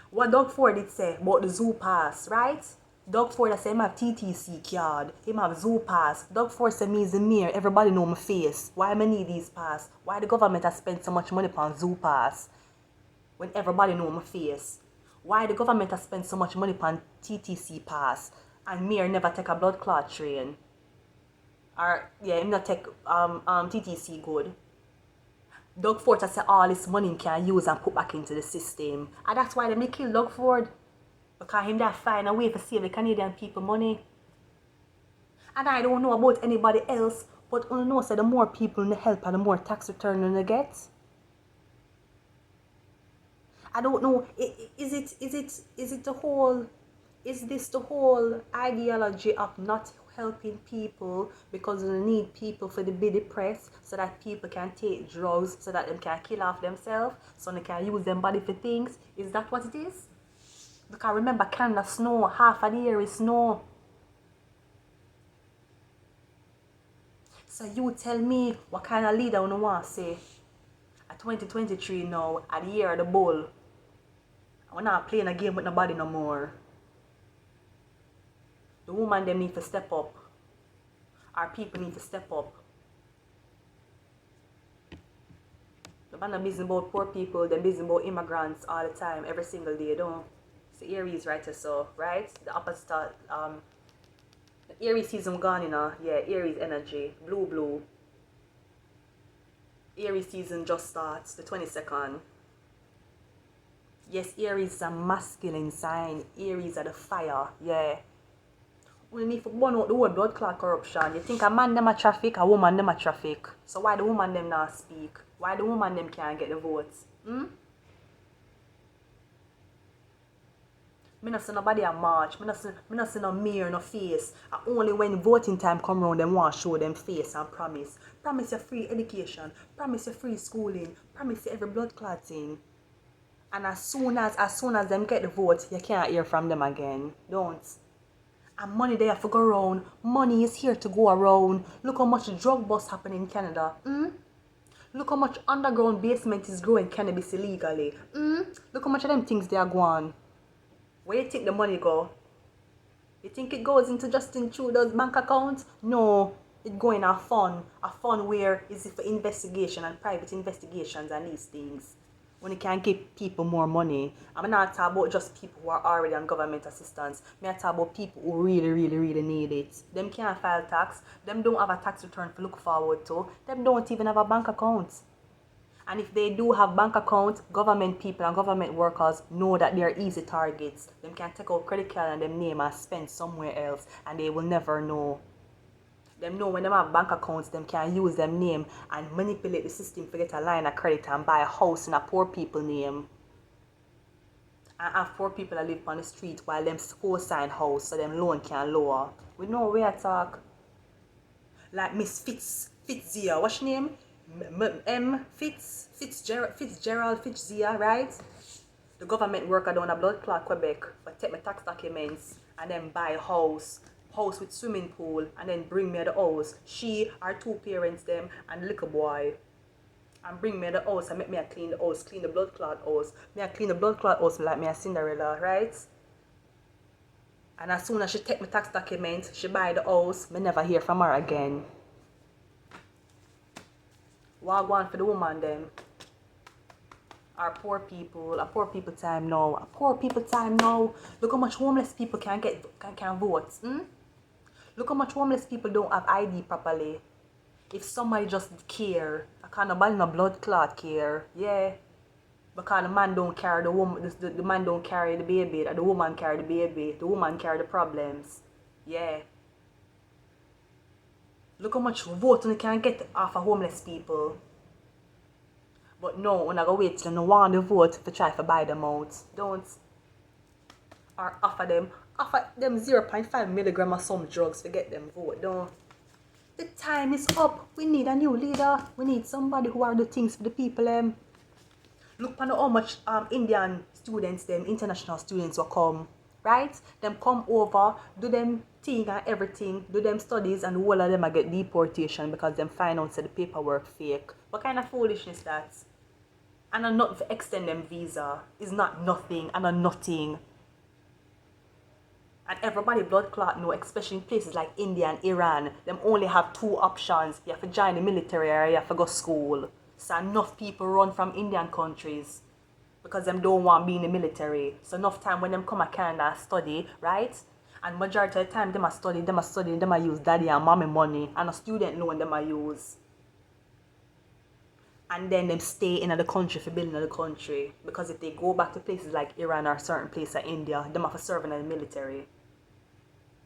What Doug Ford did say about the zoo pass, right? Doug Ford said him have TTC card, him have zoo pass. Doug Ford said me is the mayor, everybody know my face. Why I need these pass? Why the government has spent so much money on zoo pass when everybody know my face? Why the government has spent so much money on TTC pass and mayor never take a blood clot train? Or yeah, him not take TTC good. Doug Ford has said all this money he can use and put back into the system. And that's why they kill Doug Ford. Because him that find a way to save the Canadian people money. And I don't know about anybody else, but I know say the more people in the help and the more tax return they get. I don't know, is this the whole ideology of not helping people because they need people for the 𝒂𝒄𝒆 so that people can take drugs so that they can kill off themselves so they can use them body for things? Is that what it is? Because remember Canada snow, half of the year is snow. So you tell me what kind of leader you want to say at 2023 now, at the year of the bull. We're not playing a game with nobody no more. The woman them need to step up. Our people need to step up. The man are busy about poor people, they're busy about immigrants all the time, every single day, don't. It's the Aries right so, right? The opposite the Aries season gone, you know. Yeah, Aries energy. Blue. Aries season just starts, the 22nd. Yes, Aries is a masculine sign. Aries are the fire, yeah. We need to burn out the whole blood clot corruption. You think a man them a traffic, a woman them a traffic. So why the woman them not speak? Why the woman them can't get the votes? Me not see nobody a march. Me not see no mayor, no face. And only when voting time come round, them want to show them face and promise. Promise you free education. Promise you free schooling. Promise you every blood clotting. And as soon as them get the vote, you can't hear from them again. Don't. And money there for go around. Money is here to go around. Look how much drug bust happen in Canada. Look how much underground basement is growing cannabis illegally. Look how much of them things they are going. Where you think the money go? You think it goes into Justin Trudeau's bank account? No. It going a fund where is it for investigation and private investigations and these things. When you can give people more money. I'm not talking about just people who are already on government assistance. I'm talking about people who really need it. Them can't file tax. Them don't have a tax return to look forward to. Them don't even have a bank account. And if they do have bank accounts, government people and government workers know that they're easy targets. Them can take out credit card and them name and spend somewhere else and they will never know. Them know when them have bank accounts, them can use them name and manipulate the system to get a line of credit and buy a house in a poor people name. And have poor people that live on the street while them co-sign house so them loan can lower. We know where I talk. Like Miss Fitzia, what's your name? 𝒂𝒄𝒆, right? The government worker down at 𝒂𝒄𝒆, Quebec, but take my tax documents and then buy a house with swimming pool, and then bring me the house. She, her two parents, them, and the little boy. And bring me the house and make me a clean the house, clean the 𝒂𝒄𝒆 house. Me a clean the 𝒂𝒄𝒆 house like me a Cinderella, right? And as soon as she take my tax documents, she buy the house, me never hear from her again. What going for the woman then? Our poor people, a poor people time now. A poor people time now. Look how much homeless people can vote. Look how much homeless people don't have ID properly. If somebody just care, I can't nobody no blood clot care. Yeah. Because the man don't carry the woman, the man don't carry the baby, the woman carry the baby, the woman carry the problems. Yeah. Look how much vote you can get off of homeless people. But no, when I go wait till you want the vote to try to buy them out. Don't. Or offer them 0.5 milligram of some drugs to get them vote. Don't. The time is up. We need a new leader. We need somebody who are the things for the people. Look at how much Indian students, them international students will come. Right? Them come over, do them thing and everything, do them studies, and all of them get deportation because them find out that the paperwork fake. What kind of foolishness that? And I'm not to extend them visa. It's not nothing and a nothing. And everybody blood clot know, especially in places like India and Iran, them only have two options. You have to join the military or you have to go school. So enough people run from Indian countries because them don't want to be in the military. So enough time when them come to Canada and study, right? And majority of the time them a use daddy and mommy money and a student loan them a use. And then them stay in the country for building the country. Because if they go back to places like Iran or certain places like India, them have to serve in the military.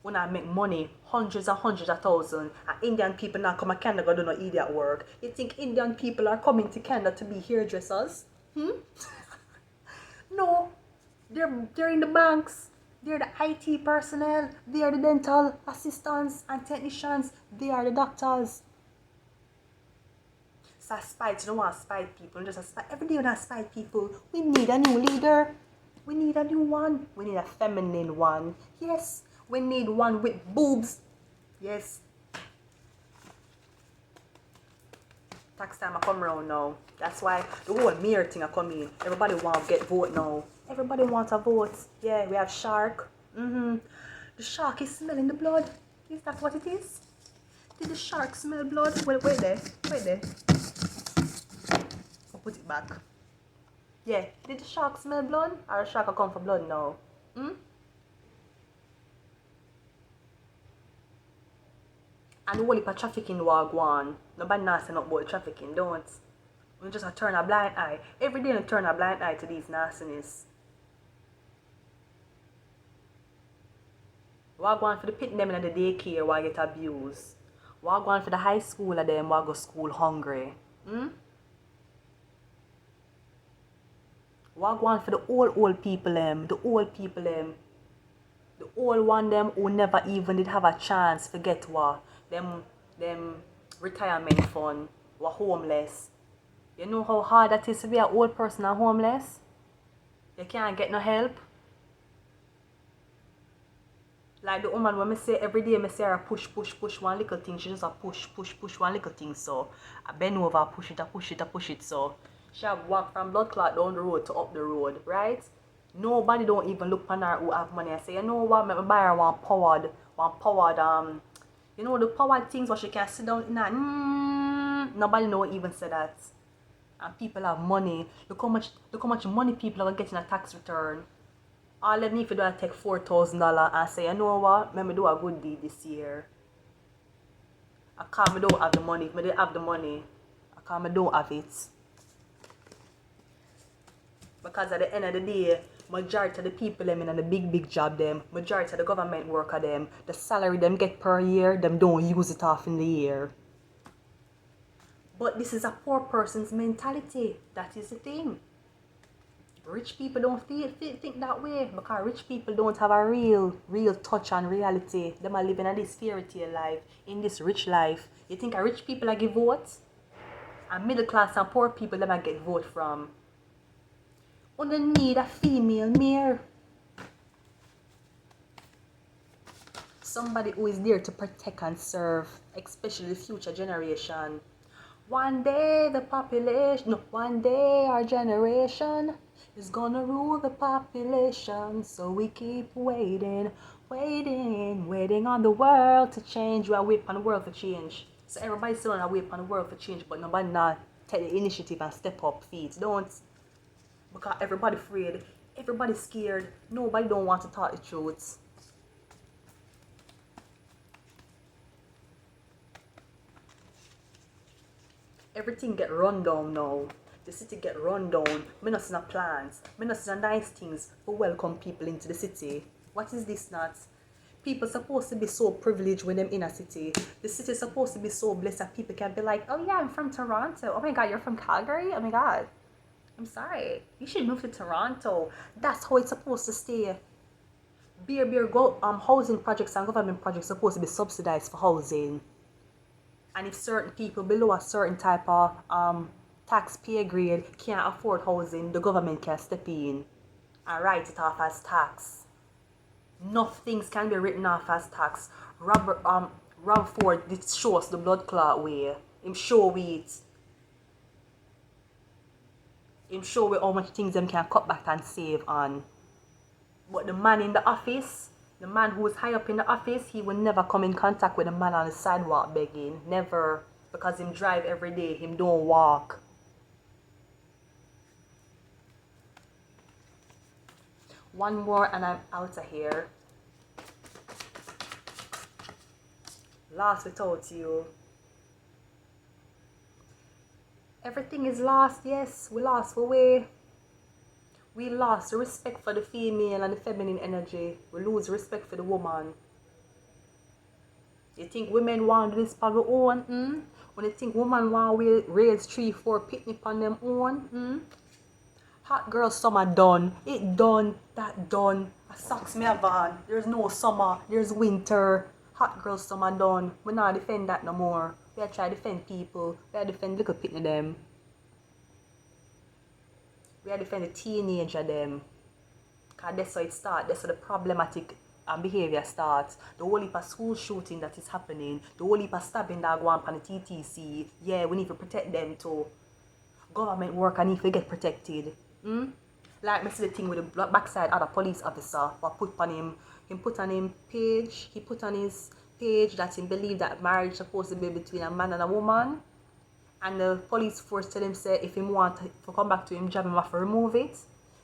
When I make money, hundreds of thousands, and Indian people now come to Canada to do no idiot work. You think Indian people are coming to Canada to be hairdressers? No. They're in the banks. They're the IT personnel. They are the dental assistants and technicians. They are the doctors. So spite, you don't want to spite people. Just spite. Every day you want to spite people. We need a new leader. We need a new one. We need a feminine one. Yes. We need one with boobs. Yes. Tax time I come around now. That's why the whole mirror thing I come in. Everybody want to get vote now. Everybody wants a vote. Yeah, we have shark. The shark is smelling the blood. Is that what it is? Did the shark smell blood? Wait there. I'll put it back. Yeah, did the shark smell blood? Or the shark will come for blood now? And the whole heap of trafficking war go on. Nobody knows nothing about trafficking, don't. We just turn a blind eye. Every day we turn a blind eye to these nastiness. What go on for the pit them in the daycare why get abused? What go on for the high school of them why go school hungry? What go on for the old people them? The old people them. The old one them who never even did have a chance to get what? Them retirement fund were homeless. You know how hard that is to be an old person and homeless? You can't get no help. Like the woman when I say every day I say her push one little thing, she just a push one little thing, so I bend over, push it, so she have walk from blood clot down the road to up the road, right? Nobody don't even look on her who have money and say, you know what, me buy her one powered You know the power things where she can sit down in and nobody know even say that. And people have money. Look how much money people are getting a tax return. All them need to do is take $4,000 and say, you know what, let me do a good deed this year. I can't, I don't have the money. If I don't have the money, I can't, I don't have it. Because at the end of the day, majority of the people them in the big job them, majority of the government worker them, the salary them get per year, them don't use it off in the year. But this is a poor person's mentality. That is the thing. Rich people don't think that way because rich people don't have a real touch on reality. Them are living in this fairy tale life, in this rich life. You think a rich people are give votes? And middle class and poor people them are get vote from. We don't need a female mayor. Somebody who is there to protect and serve, especially the future generation. One day one day our generation is gonna rule the population. So we keep waiting on the world to change. We are waiting on the world to change. So everybody's still on a wait on the world to change, but nobody not take the initiative and step up feet. Don't. Because everybody afraid, everybody scared, nobody don't want to talk the truth. Everything get run down now. The city get run down. Me not see no plans. Me not see no nice things for welcome people into the city. What is this not? People supposed to be so privileged when them in a city. The city is supposed to be so blessed that people can be like, oh yeah, I'm from Toronto. Oh my god, you're from Calgary? Oh my god. I'm sorry. You should move to Toronto. That's how it's supposed to stay. Housing projects and government projects supposed to be subsidized for housing. And if certain people below a certain type of tax pay grade can't afford housing, the government can step in and write it off as tax. Enough things can be written off as tax. Rob Ford did show us the blood clot way. Him show it. Him show how much things them can cut back and save on. But the man in the office, the man who is high up in the office, he will never come in contact with the man on the sidewalk begging. Never. Because him drive every day, him don't walk. One more and I'm out of here. Lost without you. Everything is lost, yes. We lost our way. We lost the respect for the female and the feminine energy. We lose respect for the woman. You think women want this for their own? When you think women want to raise 3-4 picnic on them own? Hot girl summer done. It done. That done. A socks me have on. There's no summer. There's winter. Hot girl summer done. We not defend that no more. We are try to defend people. We are defend little picnic them. We are defend the teenager them. Because that's how it starts. That's how the problematic behavior starts. The whole heap of school shooting that is happening. The whole heap of stabbing that go on the TTC. Yeah, we need to protect them too. Government worker need to get protected. Like me see the thing with the backside of the police officer. What put on him. He put on him page. He put on his page that he believe that marriage is supposed to be between a man and a woman. And the police force tell him say if he want to come back to him job, him have to remove it.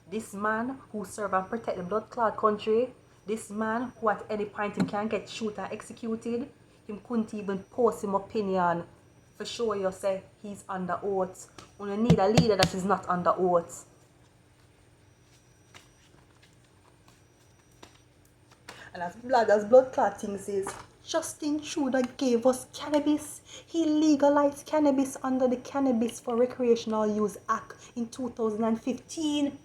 This man who serve and protect the blood clot country, this man who at any point he can get shoot and executed, him couldn't even post him opinion for sure you say he's under oath. When you need a leader that is not under oath. And as blood clotting says, Justin Trudeau gave us cannabis. He legalized cannabis under the Cannabis for Recreational Use Act in 2015.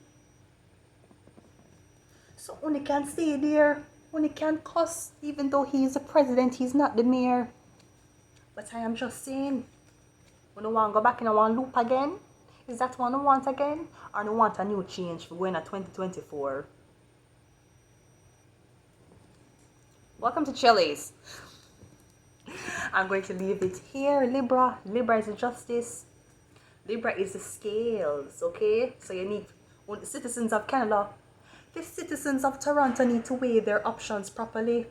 So only can stay there, only can cuss, even though he is the president, he's not the mayor. But I am just saying, when I want to go back in a one loop again, is that what I want again? Or I want a new change for going at 2024? Welcome to Chili's. I'm going to leave it here. Libra. Libra is the justice. Libra is the scales, okay? So you need, when the citizens of Canada, the citizens of Toronto need to weigh their options properly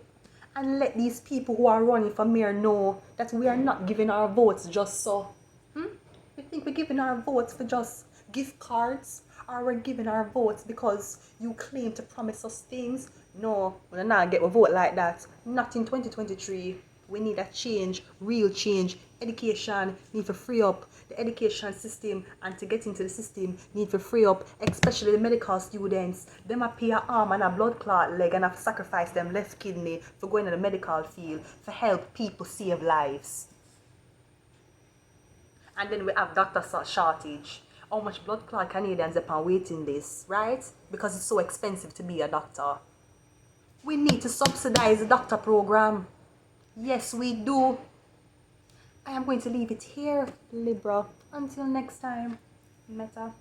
and let these people who are running for mayor know that we are not giving our votes just so. You think we're giving our votes for just gift cards? Or we're giving our votes because you claim to promise us things? No, we're not get a vote like that. Not in 2023. We need a change, real change. Education need to free up the education system, and to get into the system need to free up, especially the medical students. Them a pay a arm and a blood clot leg and have sacrificed them left kidney for going in the medical field to help people save lives. And then we have doctor shortage. How much blood clot Canadians are on waiting list, right? Because it's so expensive to be a doctor. We need to subsidize the doctor program. Yes, we do. I am going to leave it here, Libra. Until next time, Meta.